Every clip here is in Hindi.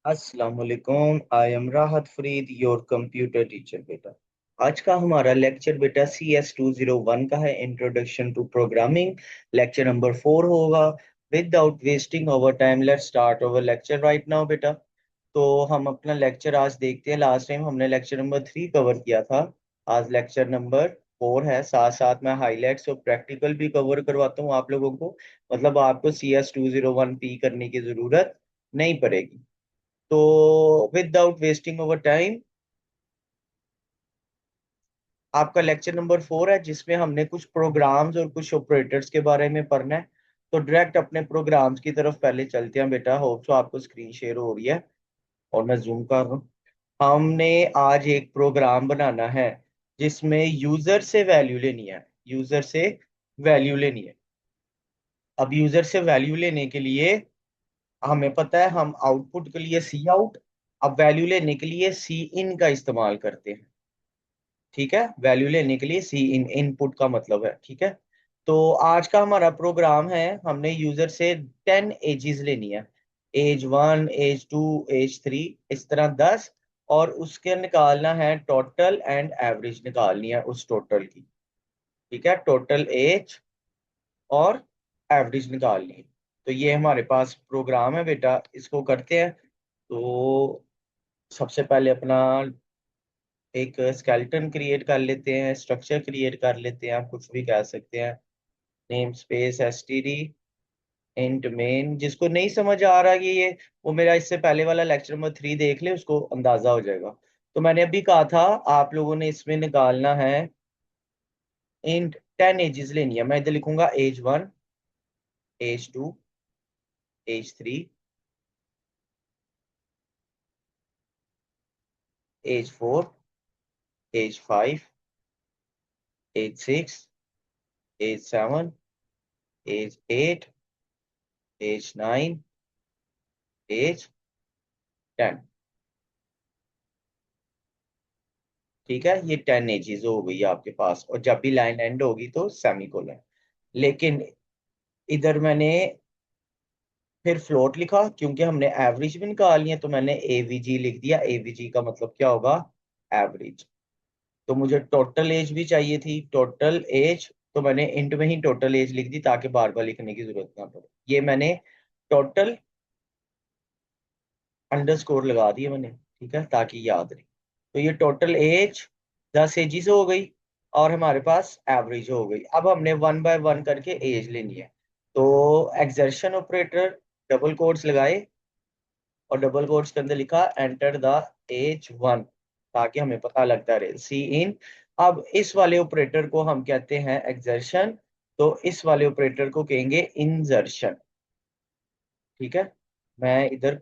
अस्सलाम वालेकुम। आई एम राहत फरीद, योर कंप्यूटर टीचर बेटा। आज का हमारा लेक्चर बेटा CS 201 का है, introduction to programming. Lecture number 4 होगा। Without wasting our time let's start our lecture right now बेटा। तो हम अपना लेक्चर आज देखते हैं। लास्ट टाइम हमने लेक्चर नंबर 3 कवर किया था। आज लेक्चर नंबर 4 है। साथ साथ मैं हाईलाइट्स और प्रैक्टिकल भी कवर करवाता हूँ आप लोगों को। मतलब आपको CS 201P करने की जरूरत नहीं पड़ेगी। तो विदाउट वेस्टिंग ओवर टाइम, आपका लेक्चर नंबर 4 है जिसमें हमने कुछ प्रोग्राम्स और कुछ ऑपरेटर्स के बारे में पढ़ना है। तो डायरेक्ट अपने प्रोग्राम्स की तरफ पहले चलते हैं बेटा। होप सो आपको स्क्रीन शेयर हो रही है और मैं जूम कर रहा हूँ। हमने आज एक प्रोग्राम बनाना है जिसमें यूजर से वैल्यू लेनी है। यूजर से वैल्यू लेनी है। अब यूजर से वैल्यू लेने के लिए हमें पता है हम आउटपुट के लिए सी आउट, अब वैल्यू लेने के लिए सी इन का इस्तेमाल करते हैं। ठीक है, वैल्यू लेने के लिए सी इन, इनपुट का मतलब है। ठीक है। तो आज का हमारा प्रोग्राम है, हमने यूजर से 10 एजेस लेनी है। एज 1, एज 2, एज 3, इस तरह 10। और उसके निकालना है टोटल एंड एवरेज निकालनी है उस टोटल की। ठीक है, टोटल एज और एवरेज निकालनी है। तो ये हमारे पास प्रोग्राम है बेटा, इसको करते हैं। तो सबसे पहले अपना एक स्केलेटन क्रिएट कर लेते हैं, स्ट्रक्चर क्रिएट कर लेते हैं, आप कुछ भी कह सकते हैं। Name space STD int main. जिसको नहीं समझ आ रहा कि ये, वो मेरा इससे पहले वाला लेक्चर नंबर 3 देख ले, उसको अंदाजा हो जाएगा। तो मैंने अभी कहा था आप लोगों ने इसमें निकालना है इंट 10 एजेस लेनी है। मैं इधर लिखूंगा एज 1, एज 2, एज 3, एज 4, एज 5, एज 6, एज 7, एज 8, एज 9, एज 10। ठीक है, ये 10 एजेस हो गई आपके पास, और जब भी लाइन एंड होगी तो सेमीकोलन। लेकिन इधर मैंने फिर फ्लोट लिखा क्योंकि हमने एवरेज भी निकालनी है, तो मैंने एवीजी लिख दिया। एवीजी का मतलब क्या होगा? एवरेज। तो मुझे टोटल एज भी चाहिए थी, टोटल एज। तो मैंने इंट में ही टोटल एज लिख दी ताकि बार बार लिखने की जरूरत ना पड़े। ये मैंने टोटल अंडरस्कोर लगा दिया मैंने, ठीक है, ताकि याद रहे। तो ये टोटल एज 10 एजेस हो गई और हमारे पास एवरेज हो गई। अब हमने 1 बाय 1 करके एज लेनी है। तो एक्सर्शन ऑपरेटर, डबल कोट्स लगाए और डबल कोट्स के अंदर लिखा एंटर द एज 1, ताकि हमें पता लगता रहे सी इन। अब इस वाले ऑपरेटर को हम कहते हैं एक्सर्शन, तो इस वाले ऑपरेटर को कहेंगे इंजर्शन। ठीक है, मैं इधर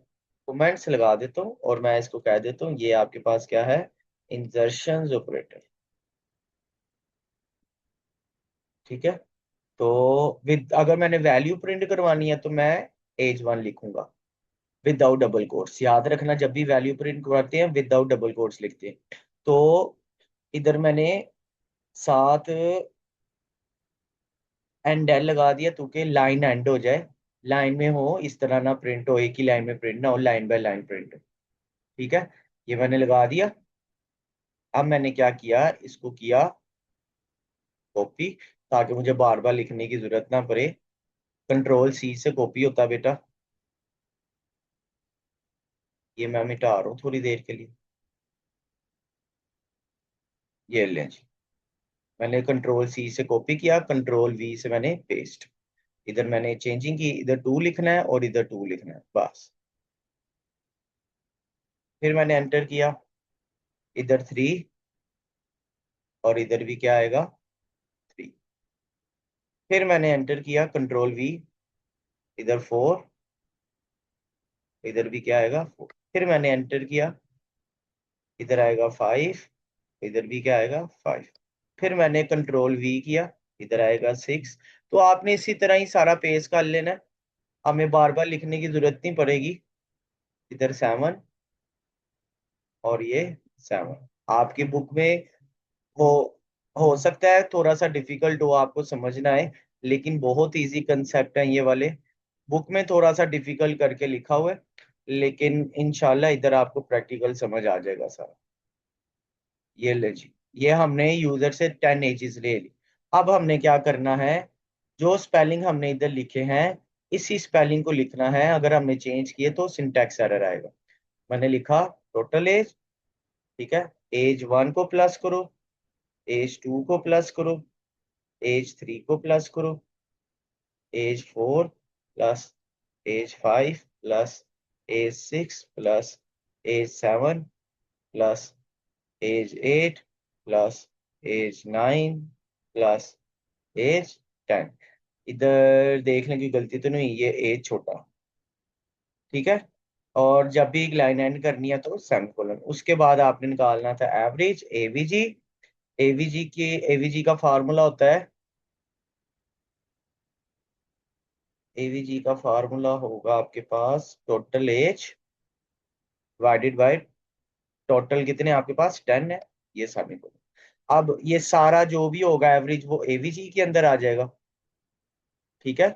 कमेंट्स लगा देता हूँ और मैं इसको कह देता हूँ ये आपके पास क्या है? इंजर्शन ऑपरेटर। ठीक है। तो विद, अगर मैंने वैल्यू प्रिंट करवानी है तो मैं एज 1 लिखूंगा विदाउट डबल कोट्स। याद रखना, जब भी वैल्यू प्रिंट करवाते हैं विदाउट डबल कोट्स लिखते हैं। तो इधर मैंने साथ एंड एल लगा दिया ताकि लाइन एंड हो जाए, लाइन में हो, इस तरह ना प्रिंट हो, एक ही लाइन में प्रिंट ना हो, लाइन बाय लाइन प्रिंट हो। ठीक है, ये मैंने लगा दिया। अब मैंने क्या किया, इसको किया कॉपी, ताकि मुझे बार बार लिखने की जरूरत ना पड़े। कंट्रोल C से कॉपी होता है बेटा। ये मैं मिटा रहा हूँ थोड़ी देर के लिए। ये लें जी, मैंने कंट्रोल C से कॉपी किया, कंट्रोल V से मैंने पेस्ट। इधर मैंने चेंजिंग की, इधर 2 लिखना है और इधर 2 लिखना है बस। फिर मैंने एंटर किया, इधर 3 और इधर भी क्या आएगा? 3। फिर मैंने एंटर किया कंट्रोल V, इधर 4, इधर भी क्या आएगा? 4। फिर मैंने एंटर किया, इधर आएगा 5, इधर भी क्या आएगा? 5। फिर मैंने कंट्रोल V किया, इधर आएगा 6। तो आपने इसी तरह ही सारा पेज कर लेना है, हमें बार बार लिखने की जरूरत नहीं पड़ेगी। इधर 7 और ये 7। आपकी बुक में वो हो सकता है थोड़ा सा डिफिकल्ट हो आपको समझना है, लेकिन बहुत इजी कंसेप्ट है ये वाले। बुक में थोड़ा सा डिफिकल्ट करके लिखा हुआ है, लेकिन इंशाल्लाह इधर आपको प्रैक्टिकल समझ आ जाएगा सारा। ये ले जी, ये हमने यूजर से 10 एजेस ले ली। अब हमने क्या करना है, जो स्पेलिंग हमने इधर लिखे हैं इसी स्पेलिंग को लिखना है। अगर हमने चेंज किए तो सिंटैक्स एरर आएगा। मैंने लिखा टोटल एज, ठीक है। एज 1 को प्लस करो, एज 2 को प्लस करो, एज 3 को प्लस करो, एज 4 प्लस एज 5 प्लस एज 6 प्लस एज 7 प्लस एज 8 प्लस एज 9 प्लस एज 10। इधर देखने की गलती तो नहीं, ये एज छोटा, ठीक है। और जब भी एक लाइन एंड करनी है तो सेमीकोलन। उसके बाद आपने निकालना था एवरेज, एवीजी। एवीजी का फार्मूला होता है, एवीजी का फार्मूला होगा आपके पास total age divided by total कितने आपके पास 10 है, ये सेमीकोलन। अब ये सारा जो भी होगा एवरेज वो एवीजी के अंदर आ जाएगा, ठीक है।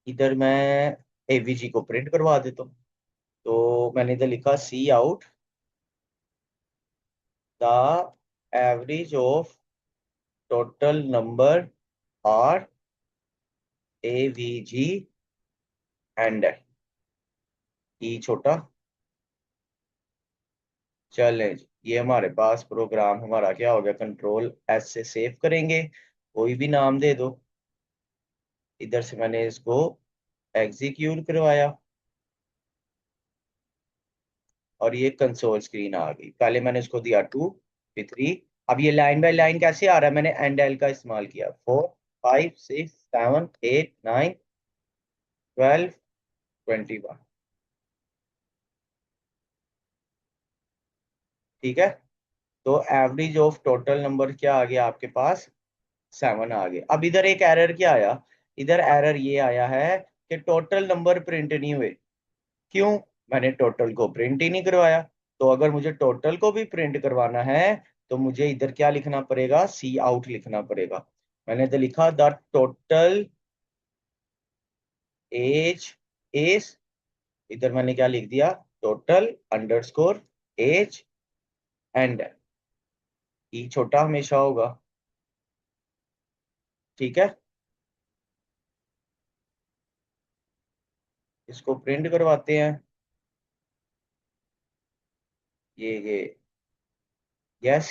इधर मैं एवीजी को प्रिंट करवा देता हूँ। तो मैंने इधर लिखा cout the average of total number or AVG and E छोटा। चलें जी, ये हमारे पास प्रोग्राम हमारा क्या हो गया, कंट्रोल एस से सेव करेंगे, कोई भी नाम दे दो। इधर से मैंने इसको एग्जीक्यूट करवाया और ये कंसोल स्क्रीन आ गई। पहले मैंने इसको दिया 2 फिर 3। अब ये लाइन बाय लाइन कैसे आ रहा है, मैंने एंड एल का इस्तेमाल किया। 4 5 6 7 8 9 12 21, ठीक है। तो एवरेज ऑफ टोटल नंबर क्या आ गया आपके पास, 7 आ गए। अब इधर एक एरर क्या आया, इधर एरर ये आया है कि टोटल नंबर प्रिंट नहीं हुए। क्यों, मैंने टोटल को प्रिंट ही नहीं करवाया। तो अगर मुझे टोटल को भी प्रिंट करवाना है तो मुझे इधर क्या लिखना पड़ेगा, सी आउट लिखना पड़ेगा। मैंने तो लिखा द टोटल एज इज, इधर मैंने क्या लिख दिया, total underscore as and E छोटा हमेशा होगा, ठीक है। इसको प्रिंट करवाते हैं। ये यस,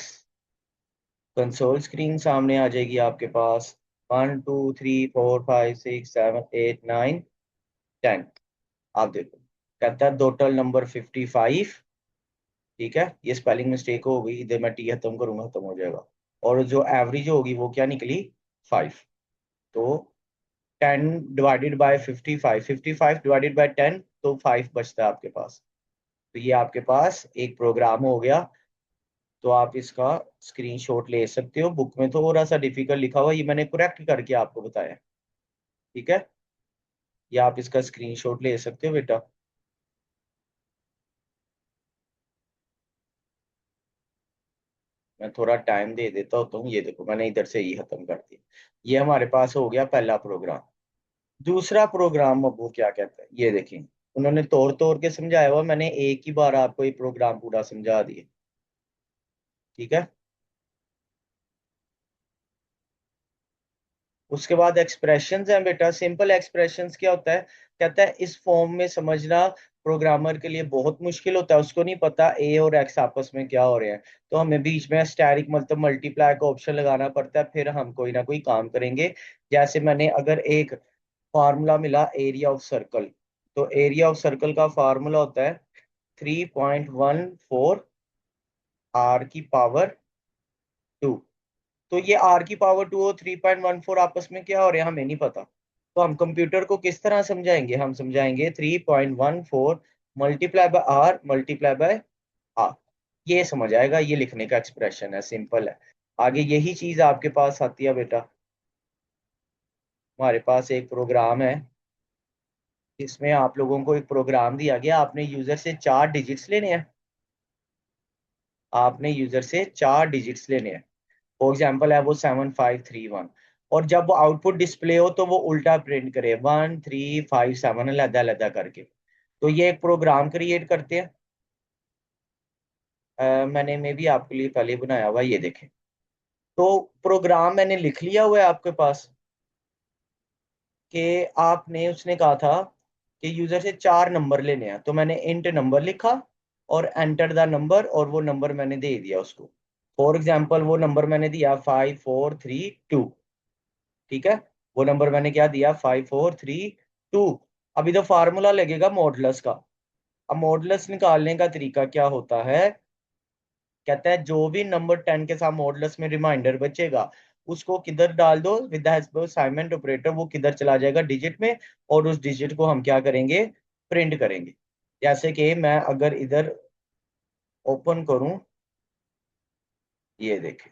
कंसोल स्क्रीन सामने आ जाएगी आपके पास। 1 2 3 4 5 6 7 8 9 10। आप देखो, कहता है टोटल नंबर 55, ठीक है। ये स्पेलिंग मिस्टेक हो गई, इधर मैं टी खत्म करूंगा, खत्म हो जाएगा। और जो एवरेज होगी वो क्या निकली, 5। तो 10 डिवाइडेड बाय 55, 55 डिवाइडेड बाय 10, तो 5 बचता है आपके पास। तो ये आपके पास एक प्रोग्राम हो गया। तो आप इसका स्क्रीनशॉट ले सकते हो। बुक में थोड़ा सा डिफिकल्ट लिखा हुआ है, ये मैंने करेक्ट करके आपको बताया, ठीक है। या आप इसका स्क्रीनशॉट ले सकते हो बेटा। मैं थोड़ा टाइम दे देता हूँ, तो ये देखो मैंने इधर से ही खत्म कर दिया। ये हमारे पास हो गया पहला प्रोग्राम। दूसरा प्रोग्राम अब वो क्या कहता है, ये देखें। उन्होंने तोड़ तोड़ के समझाया हुआ, मैंने एक ही बार आपको ये प्रोग्राम पूरा समझा दिया, ठीक है। उसके बाद एक्सप्रेशंस हैं बेटा। सिंपल एक्सप्रेशंस क्या होता है, कहता है इस फॉर्म में समझना प्रोग्रामर के लिए बहुत मुश्किल होता है। उसको नहीं पता ए और एक्स आपस में क्या हो रहे हैं, तो हमें बीच में स्टैरिक मतलब मल्टीप्लाई का ऑप्शन लगाना पड़ता है, फिर हम कोई ना कोई काम करेंगे। जैसे मैंने अगर एक फार्मूला मिला एरिया ऑफ सर्कल, तो एरिया ऑफ सर्कल का फार्मूला होता है 3.14 आर की पावर 2। तो ये आर की पावर 2 और 3.14 आपस में क्या हो रहे हैं हमें नहीं पता। तो हम कंप्यूटर को किस तरह समझाएंगे, हम समझाएंगे 3.14 multiply by r multiply by r. ये समझ आएगा, ये लिखने का एक्सप्रेशन है, सिंपल है। आगे यही चीज आपके पास आती है बेटा। हमारे पास एक प्रोग्राम है, इसमें आप लोगों को एक प्रोग्राम दिया गया, आपने यूजर से 4 डिजिट्स लेने हैं। आपने यूजर से 4 डिजिट्स लेने हैं। फॉर एग्जाम्पल है वो 7531। और जब वो आउटपुट डिस्प्ले हो तो वो उल्टा प्रिंट करे 1357 अलहदा अलहदा करके। तो ये एक प्रोग्राम क्रिएट करते हैं। मैंने मे भी आपके लिए पहले बनाया हुआ है, ये देखें। तो प्रोग्राम मैंने लिख लिया हुआ है आपके पास, कि आपने, उसने कहा था कि यूजर से 4 नंबर लेने हैं, तो मैंने इंट नंबर लिखा और एंटर द नंबर, और वो नंबर मैंने दे दिया उसको। फॉर एग्जाम्पल वो नंबर मैंने दिया 5432। ठीक है, वो नंबर मैंने क्या दिया, 5432। अभी तो फार्मूला लगेगा मॉडुलस का। अब मॉडुलस निकालने का तरीका क्या होता है, कहता है जो भी नंबर 10 के साथ मॉडुलस में रिमाइंडर बचेगा उसको किधर डाल दो, विद द असाइनमेंट ऑपरेटर, वो किधर चला जाएगा, डिजिट में, और उस डिजिट को हम क्या करेंगे, प्रिंट करेंगे। जैसे कि मैं अगर इधर ओपन करूं, ये देखें,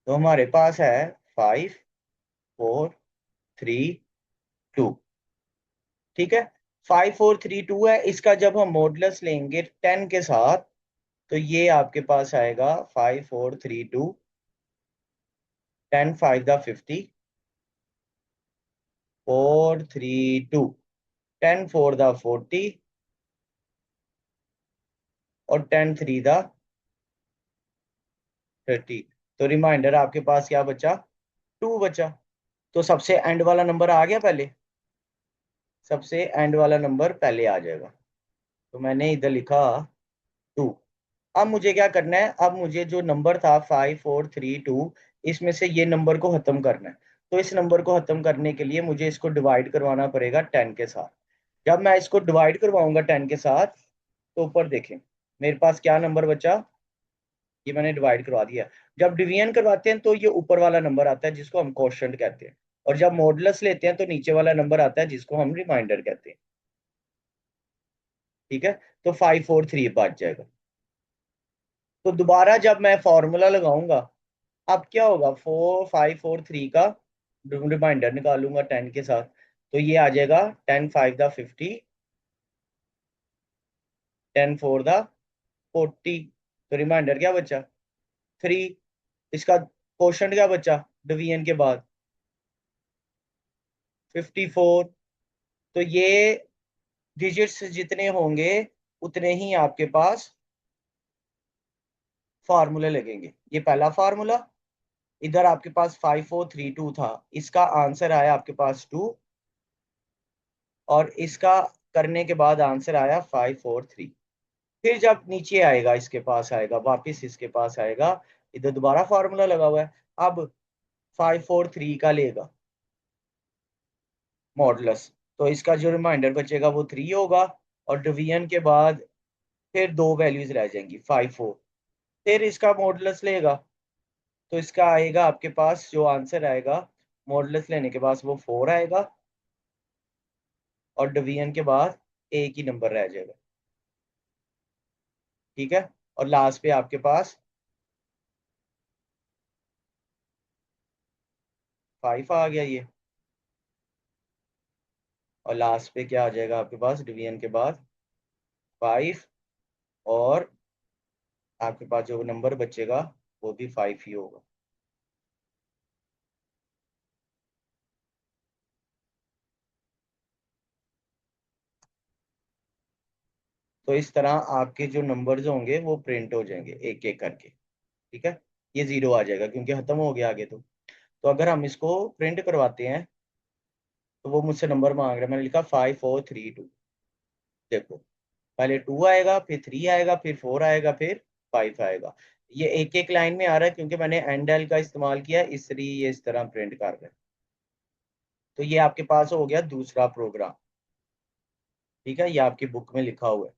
तो हमारे पास है 5432। ठीक है, 5432 है, इसका जब हम मॉडुलस लेंगे 10 के साथ, तो ये आपके पास आएगा 5432, 10 5 द 50, 432, 10 4 द 40, और 10 3 द 30। तो रिमाइंडर आपके पास क्या बचा, 2 बचा। तो सबसे एंड वाला नंबर आ गया पहले, सबसे एंड वाला नंबर पहले आ जाएगा। तो मैंने इधर लिखा 2। अब मुझे क्या करना है, अब मुझे जो नंबर था 5432, इसमें से ये नंबर को खत्म करना है। तो इस नंबर को खत्म करने के लिए मुझे इसको डिवाइड करवाना पड़ेगा 10 के साथ। जब मैं इसको डिवाइड करवाऊंगा 10 के साथ, तो ऊपर देखें मेरे पास क्या नंबर बचा, ये मैंने डिवाइड करवा दिया। जब डिवीजन करवाते हैं तो ये ऊपर वाला नंबर आता है जिसको हम क्वोशंट कहते हैं, और जब मॉडुलस लेते हैं तो नीचे वाला नंबर आता है जिसको हम रिमाइंडर कहते हैं। ठीक है, तो 543 बच जाएगा। तो दोबारा जब मैं फॉर्मूला लगाऊंगा, अब क्या होगा, 4543 का रिमाइंडर निकालूंगा 10 के साथ, तो ये आ जाएगा 10 5 द 50, 10 4 द 40। तो रिमाइंडर क्या बचा, 3। इसका क्वोशंट क्या बचा डिवीजन के बाद, 54। तो ये डिजिट्स जितने होंगे उतने ही आपके पास फार्मूले लगेंगे। ये पहला फार्मूला, इधर आपके पास 5432 था, इसका आंसर आया आपके पास 2, और इसका करने के बाद आंसर आया 543। फिर जब नीचे आएगा, इसके पास आएगा, वापिस इसके पास आएगा, इधर दोबारा फार्मूला लगा हुआ है। अब 543 का लेगा मॉडुलस, तो इसका जो रिमाइंडर बचेगा वो 3 होगा, और डिवीजन के बाद फिर दो वैल्यूज रह जाएंगी, 5 4। फिर इसका मॉडुलस लेगा, तो इसका आएगा आपके पास जो आंसर आएगा मॉडुलस लेने के बाद वो 4 आएगा, और डिवीजन के बाद एक ही नंबर रह जाएगा। ठीक है, और लास्ट पे आपके पास 5 आ गया ये, और लास्ट पे क्या आ जाएगा आपके पास डिवीजन के बाद 5, और आपके पास जो नंबर बचेगा वो भी 5 ही होगा। तो इस तरह आपके जो नंबर्स होंगे वो प्रिंट हो जाएंगे एक एक करके। ठीक है, ये 0 आ जाएगा क्योंकि खत्म हो गया आगे। तो अगर हम इसको प्रिंट करवाते हैं, तो वो मुझसे नंबर मांग रहा है, मैंने लिखा 5432। देखो, पहले 2 आएगा, फिर 3 आएगा, फिर 4 आएगा, फिर 5 आएगा। ये एक एक लाइन में आ रहा है क्योंकि मैंने एंडल का इस्तेमाल किया, इसलिए ये इस तरह प्रिंट कर रहा है। तो ये आपके पास हो गया दूसरा प्रोग्राम। ठीक है, ये आपकी बुक में लिखा हुआ है।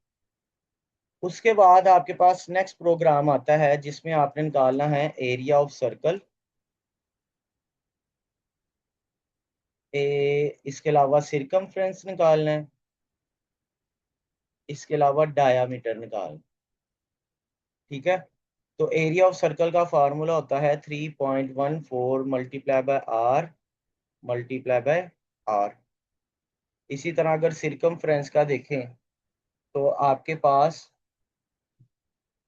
उसके बाद आपके पास नेक्स्ट प्रोग्राम आता है जिसमें आपने निकालना है एरिया ऑफ सर्कल, इसके अलावा सिरकमफ्रेंस निकालना है, इसके अलावा डायामीटर निकालना। ठीक है, तो एरिया ऑफ सर्कल का फार्मूला होता है 3.14 multiply by r multiply by r. इसी तरह अगर सिरकमफ्रेंस का देखें, तो आपके पास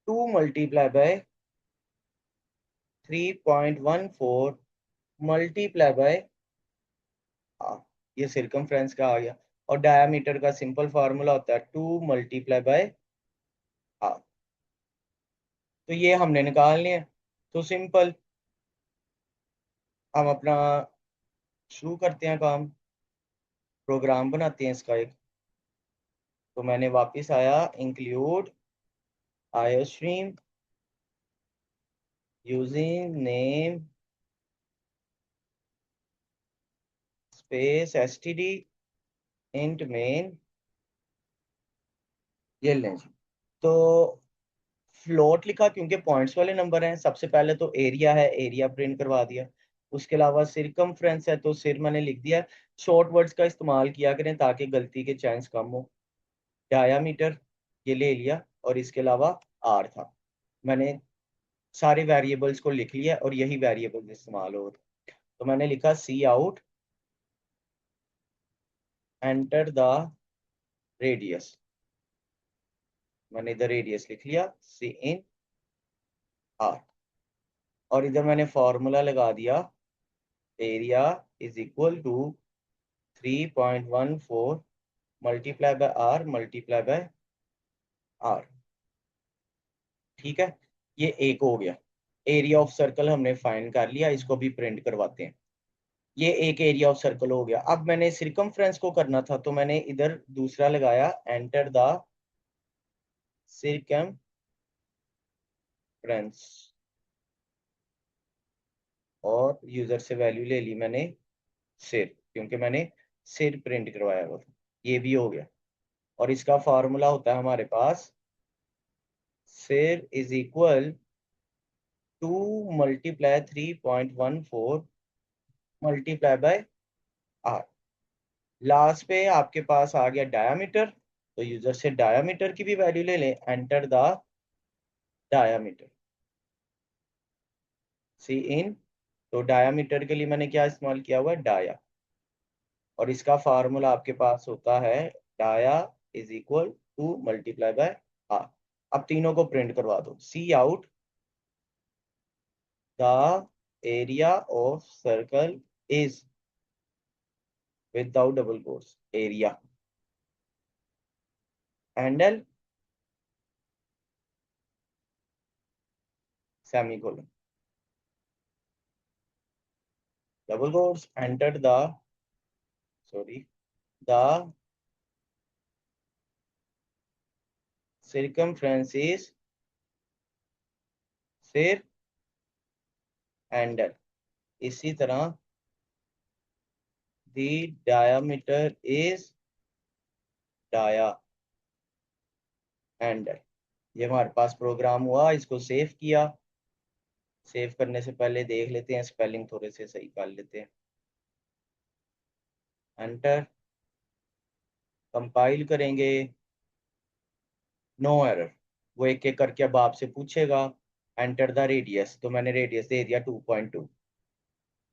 2 multiply by 3.14 multiply by r, ये सिरकमफ्रेंस का आ गया। और डायामीटर का सिंपल फार्मूला होता है 2 मल्टीप्लाई बाय आर। तो ये हमने निकालने हैं। तो सिंपल हम अपना शुरू करते हैं काम, प्रोग्राम बनाते हैं इसका एक। तो मैंने वापस आया, include iostream using name space STD int main, ये लें जी। तो फ्लोट लिखा क्योंकि पॉइंट्स वाले नंबर हैं। सबसे पहले तो एरिया है, एरिया प्रिंट करवा दिया। उसके अलावा सिरकमफ्रेंस है, तो सिर मैंने लिख दिया। शॉर्ट वर्ड्स का इस्तेमाल किया करें ताकि गलती के चांस कम हो। डायामीटर ये ले लिया, और इसके अलावा आर था। मैंने सारे वेरिएबल्स को लिख लिया और यही वेरिएबल्स इस्तेमाल हो। तो मैंने लिखा सी आउट एंटर द रेडियस। मैंने इधर रेडियस लिख लिया, सी इन आर। और इधर मैंने फॉर्मूला लगा दिया, area is equal to 3.14 multiply by r multiply by r. ठीक है, ये एक हो गया। एरिया ऑफ सर्कल हमने फाइंड कर लिया, इसको भी प्रिंट करवाते हैं। ये एक एरिया ऑफ सर्कल हो गया। अब मैंने सिरकमफ्रेंस को करना था, तो मैंने इधर दूसरा लगाया, एंटर द सिरकमफ्रेंस। और यूजर से वैल्यू ले ली मैंने सिर, क्योंकि मैंने सिर प्रिंट करवाया हुआ था। ये भी हो गया। और इसका फॉर्मूला होता है हमारे पास, sir is equal to multiply 3.14 multiply by r. Last पे आपके पास आ गया डायामीटर, तो यूजर से डायामीटर की भी वैल्यू ले लें, एंटर द डायामीटर, सी इन। तो डायामीटर के लिए मैंने क्या इस्तेमाल किया हुआ है, डाया। और इसका फार्मूला आपके पास होता है, dia is equal to multiply by R. अब तीनों को प्रिंट करवा दो, cout the area of circle is, without double quotes, area handle semicolon, double quotes, enter the, sorry, the circumference is, फिर हैंडल। इसी तरह the diameter is dia handle. ये हमारे पास प्रोग्राम हुआ, इसको सेव किया। सेव करने से पहले देख लेते हैं, स्पेलिंग थोड़े से सही कर लेते हैं। एंटर, कंपाइल करेंगे, नो एरर। वो एक एक करके अब आपसे पूछेगा। एंटर द रेडियस, तो मैंने रेडियस दे दिया 2.2।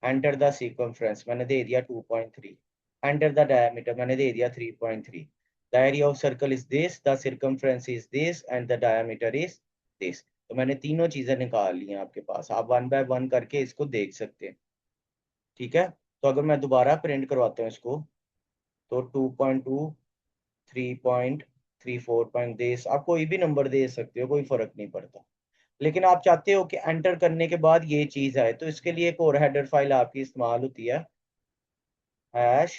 एंटर द circumference, मैंने दे दिया 2.3। एंटर द डायमीटर, मैंने दे दिया 3.3। The area of circle is this, the circumference is this, and the diameter is this. तो मैंने तीनों चीजें निकाल ली हैं आपके पास। आप वन बाय वन करके इसको देख सकते हैं। ठीक है, तो अगर मैं दोबारा प्रिंट करवाता हूँ इसको, तो 2.2, 3.3, 4 दे, आप कोई भी नंबर दे सकते हो, कोई फर्क नहीं पड़ता। लेकिन आप चाहते हो कि एंटर करने के बाद ये चीज आए, तो इसके लिए एक और हेडर फाइल आपकी इस्तेमाल होती है, हैश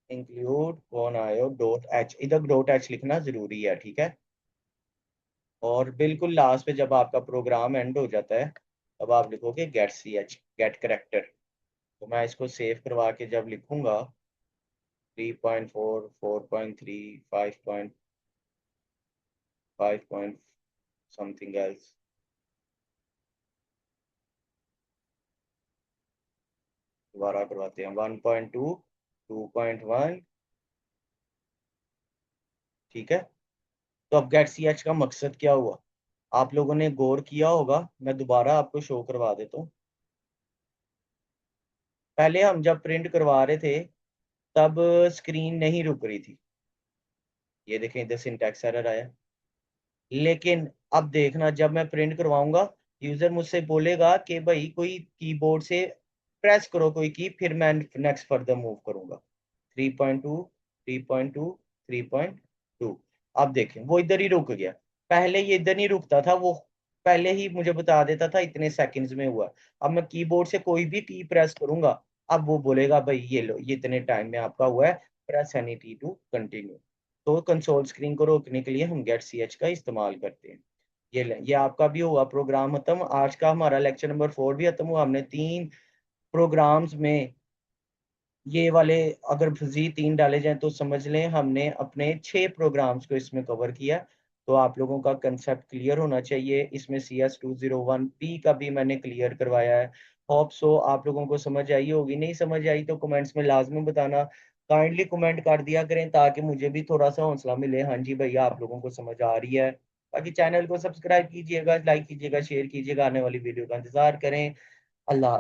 इंक्लूड कौन आयो डॉट एच। इधर डॉट एच लिखना जरूरी है, ठीक है। और बिल्कुल लास्ट पे जब आपका प्रोग्राम एंड हो जाता है, तब आप लिखोगे get C H, get character. तो मैं इसको सेव करवा के जब लिखूंगा, 3.4, 4.3, 5 समथिंग एल्स, दोबारा करवाते हैं, 1.2, 2.1। ठीक है, तो अब गेट सी एच का मकसद क्या हुआ, आप लोगों ने गौर किया होगा। मैं दोबारा आपको शो करवा देता हूँ। पहले हम जब प्रिंट करवा रहे थे, तब स्क्रीन नहीं रुक रही थी। ये देखें, इधर सिंटैक्स एरर आया। लेकिन अब देखना, जब मैं प्रिंट करवाऊंगा, यूजर मुझसे बोलेगा कि भाई कोई कीबोर्ड से प्रेस करो कोई की, फिर मैं नेक्स्ट फर्दर मूव करूंगा। 3.2, 3.2, 3.2। अब देखें वो इधर ही रुक गया। पहले ये इधर नहीं रुकता था, वो पहले ही मुझे बता देता था इतने सेकंड्स में हुआ। अब मैं कीबोर्ड से कोई भी की प्रेस करूंगा, अब वो बोलेगा भाई ये लो, ये इतने टाइम में आपका हुआ है, प्रेस एनी की टू कंटिन्यू। तो कंसोल स्क्रीन को रोकने के लिए हम गेट सी एच का इस्तेमाल करते हैं। ये ले, ये आपका भी हुआ प्रोग्राम खत्म। आज का हमारा लेक्चर नंबर 4 भी खत्म हुआ। हमने 3 प्रोग्राम्स में ये वाले, अगर जी 3 डाले जाएं तो समझ लें हमने अपने 6 प्रोग्राम्स को इसमें कवर किया। तो आप लोगों का कंसेप्ट क्लियर होना चाहिए। इसमें CS201P का भी मैंने क्लियर करवाया है। होप सो आप लोगों को समझ आई होगी। नहीं समझ आई तो कमेंट्स में लाजमी बताना। काइंडली कमेंट कर दिया करें ताकि मुझे भी थोड़ा सा हौसला मिले, हाँ जी भैया आप लोगों को समझ आ रही है। बाकी चैनल को सब्सक्राइब कीजिएगा, लाइक कीजिएगा, शेयर कीजिएगा, आने वाली वीडियो का इंतजार करें। अल्लाह।